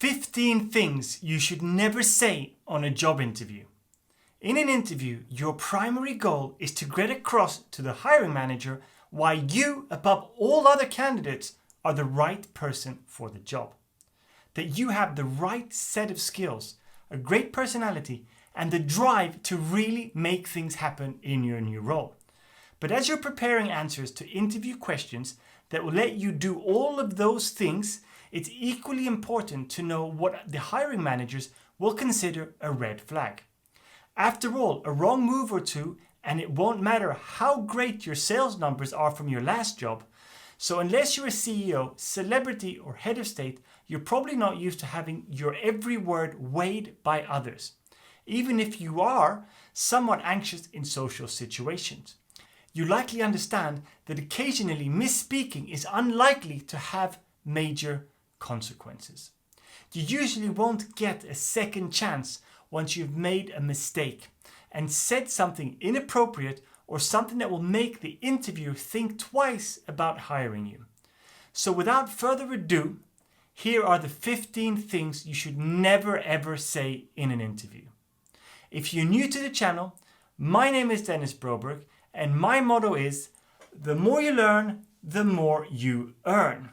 15 things you should never say on a job interview. In an interview, your primary goal is to get across to the hiring manager why you, above all other candidates, are the right person for the job. That you have the right set of skills, a great personality, and the drive to really make things happen in your new role. But as you're preparing answers to interview questions that will let you do all of those things, it's equally important to know what the hiring managers will consider a red flag. After all, a wrong move or two, and it won't matter how great your sales numbers are from your last job. So unless you're a CEO, celebrity, or head of state, you're probably not used to having your every word weighed by others, even if you are somewhat anxious in social situations. You likely understand that occasionally misspeaking is unlikely to have major consequences. You usually won't get a second chance once you've made a mistake and said something inappropriate or something that will make the interviewer think twice about hiring you. So without further ado, here are the 15 things you should never ever say in an interview. If you're new to the channel, my name is Broberg, and my motto is, the more you learn, the more you earn.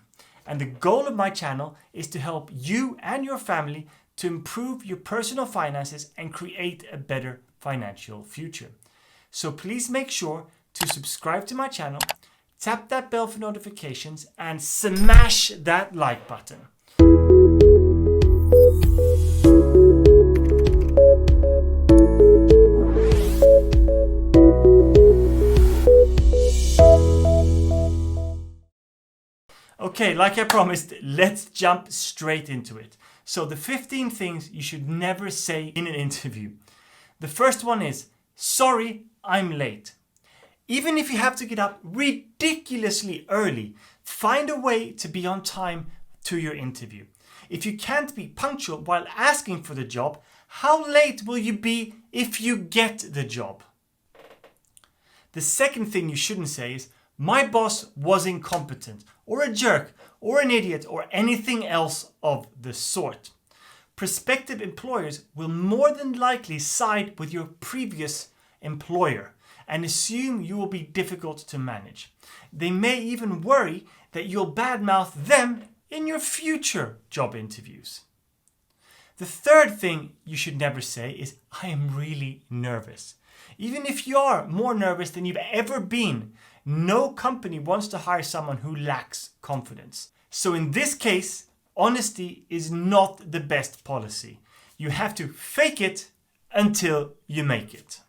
And the goal of my channel is to help you and your family to improve your personal finances and create a better financial future. So please make sure to subscribe to my channel, tap that bell for notifications, and smash that like button. Okay, like I promised, let's jump straight into it. So the 15 things you should never say in an interview. The first one is, sorry, I'm late. Even if you have to get up ridiculously early, find a way to be on time to your interview. If you can't be punctual while asking for the job, how late will you be if you get the job? The second thing you shouldn't say is, my boss was incompetent, or a jerk, or an idiot, or anything else of the sort. Prospective employers will more than likely side with your previous employer and assume you will be difficult to manage. They may even worry that you'll badmouth them in your future job interviews. The third thing you should never say is, I am really nervous. Even if you are more nervous than you've ever been, no company wants to hire someone who lacks confidence. So in this case, honesty is not the best policy. You have to fake it until you make it.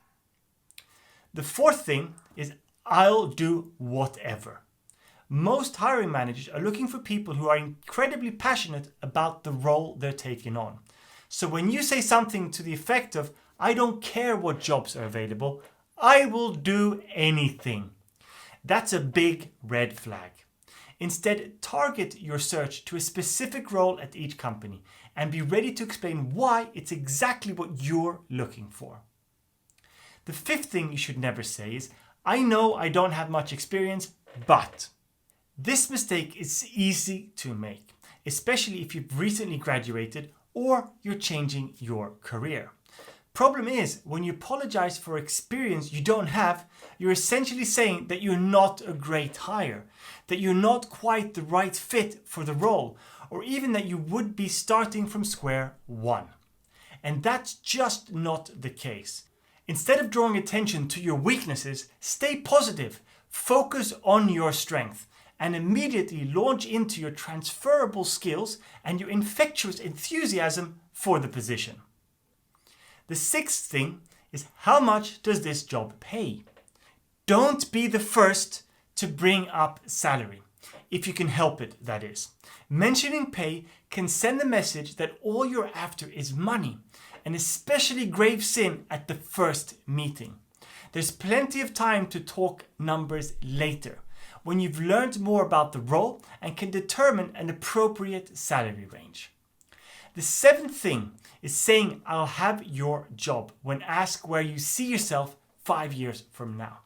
The fourth thing is, I'll do whatever. Most hiring managers are looking for people who are incredibly passionate about the role they're taking on. So when you say something to the effect of, I don't care what jobs are available, I will do anything, that's a big red flag. Instead, target your search to a specific role at each company and be ready to explain why it's exactly what you're looking for. The fifth thing you should never say is, I know I don't have much experience, but. This mistake is easy to make, especially if you've recently graduated or you're changing your career. Problem is, when you apologize for experience you don't have, you're essentially saying that you're not a great hire, that you're not quite the right fit for the role, or even that you would be starting from square one. And that's just not the case. Instead of drawing attention to your weaknesses, stay positive, focus on your strength, and immediately launch into your transferable skills and your infectious enthusiasm for the position. The sixth thing is, how much does this job pay? Don't be the first to bring up salary, if you can help it, that is. Mentioning pay can send the message that all you're after is money, and especially grave sin at the first meeting. There's plenty of time to talk numbers later, when you've learned more about the role and can determine an appropriate salary range. The seventh thing is saying, I'll have your job, when asked where you see yourself 5 years from now.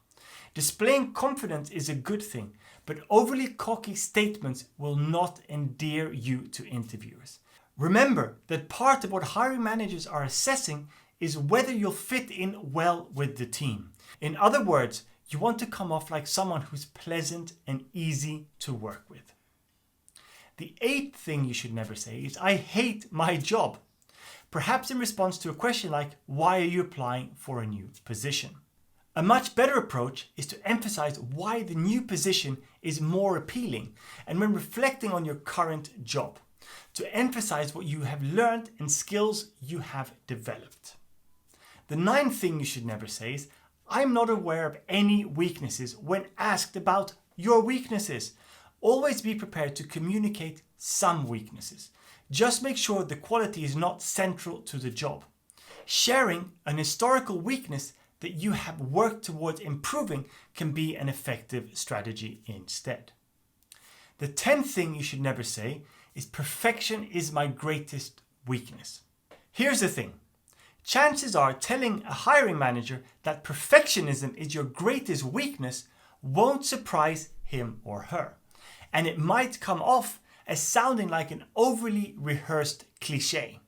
Displaying confidence is a good thing, but overly cocky statements will not endear you to interviewers. Remember that part of what hiring managers are assessing is whether you'll fit in well with the team. In other words, you want to come off like someone who's pleasant and easy to work with. The 8th thing you should never say is, I hate my job. Perhaps in response to a question like, why are you applying for a new position? A much better approach is to emphasize why the new position is more appealing, and when reflecting on your current job, to emphasize what you have learned and skills you have developed. The 9th thing you should never say is, I'm not aware of any weaknesses when asked about your weaknesses. Always be prepared to communicate some weaknesses. Just make sure the quality is not central to the job. Sharing an historical weakness that you have worked towards improving can be an effective strategy instead. The 10th thing you should never say is, perfection is my greatest weakness. Here's the thing. Chances are telling a hiring manager that perfectionism is your greatest weakness won't surprise him or her. And it might come off as sounding like an overly rehearsed cliche.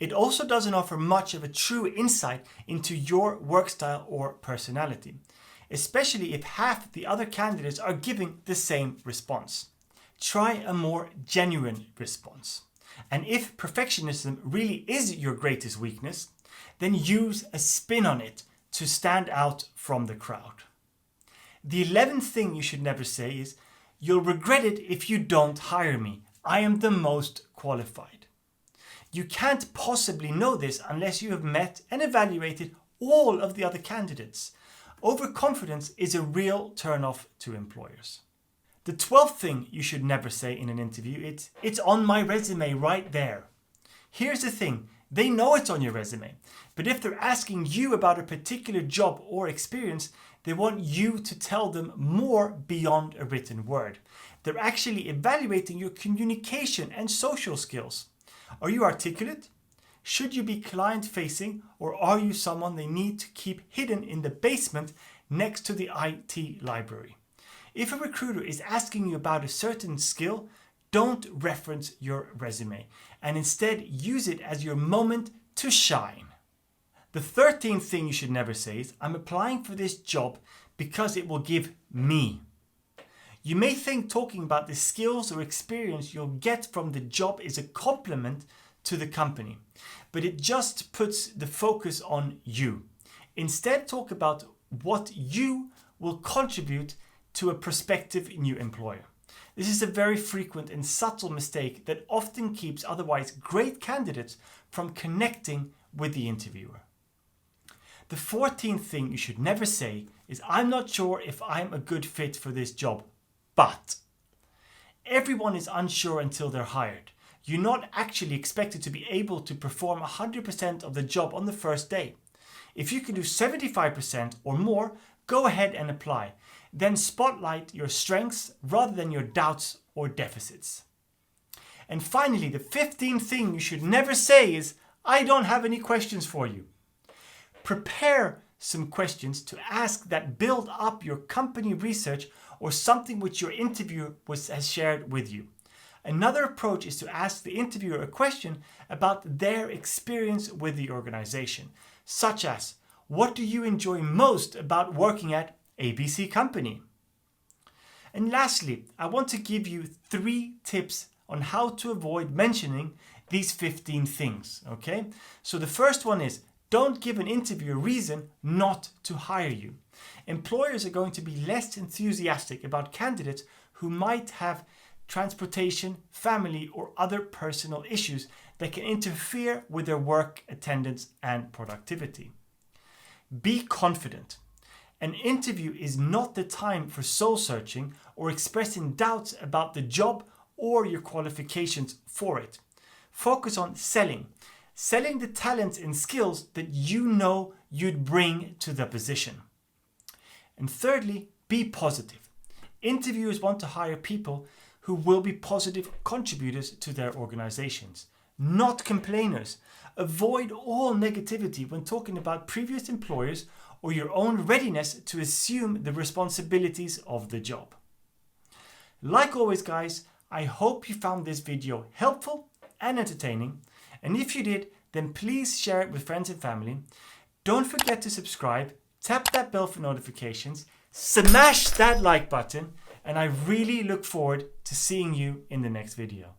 It also doesn't offer much of a true insight into your work style or personality, especially if half the other candidates are giving the same response. Try a more genuine response. And if perfectionism really is your greatest weakness, then use a spin on it to stand out from the crowd. The 11th thing you should never say is, you'll regret it if you don't hire me. I am the most qualified. You can't possibly know this unless you have met and evaluated all of the other candidates. Overconfidence is a real turn-off to employers. The 12th thing you should never say in an interview, it's on my resume right there. Here's the thing, they know it's on your resume, but if they're asking you about a particular job or experience, they want you to tell them more beyond a written word. They're actually evaluating your communication and social skills. Are you articulate? Should you be client-facing, or are you someone they need to keep hidden in the basement next to the IT library? If a recruiter is asking you about a certain skill, don't reference your resume and instead use it as your moment to shine. The 13th thing you should never say is, I'm applying for this job because it will give me. You may think talking about the skills or experience you'll get from the job is a compliment to the company, but it just puts the focus on you. Instead, talk about what you will contribute to a prospective new employer. This is a very frequent and subtle mistake that often keeps otherwise great candidates from connecting with the interviewer. The 14th thing you should never say is, I'm not sure if I'm a good fit for this job, but. Everyone is unsure until they're hired. You're not actually expected to be able to perform 100% of the job on the first day. If you can do 75% or more, go ahead and apply. Then spotlight your strengths rather than your doubts or deficits. And finally, the 15th thing you should never say is, I don't have any questions for you. Prepare some questions to ask that build up your company research or something which your interviewer has shared with you. Another approach is to ask the interviewer a question about their experience with the organization, such as, what do you enjoy most about working at ABC company? And lastly, I want to give you 3 tips on how to avoid mentioning these 15 things, okay? So the first one is, don't give an interviewer a reason not to hire you. Employers are going to be less enthusiastic about candidates who might have transportation, family, or other personal issues that can interfere with their work attendance and productivity. Be confident. An interview is not the time for soul searching or expressing doubts about the job or your qualifications for it. Focus on selling the talents and skills that you know you'd bring to the position. And thirdly, be positive. Interviewers want to hire people who will be positive contributors to their organizations, not complainers. Avoid all negativity when talking about previous employers or your own readiness to assume the responsibilities of the job. Like always, guys, I hope you found this video helpful and entertaining. And if you did, then please share it with friends and family. Don't forget to subscribe, tap that bell for notifications, smash that like button, and I really look forward to seeing you in the next video.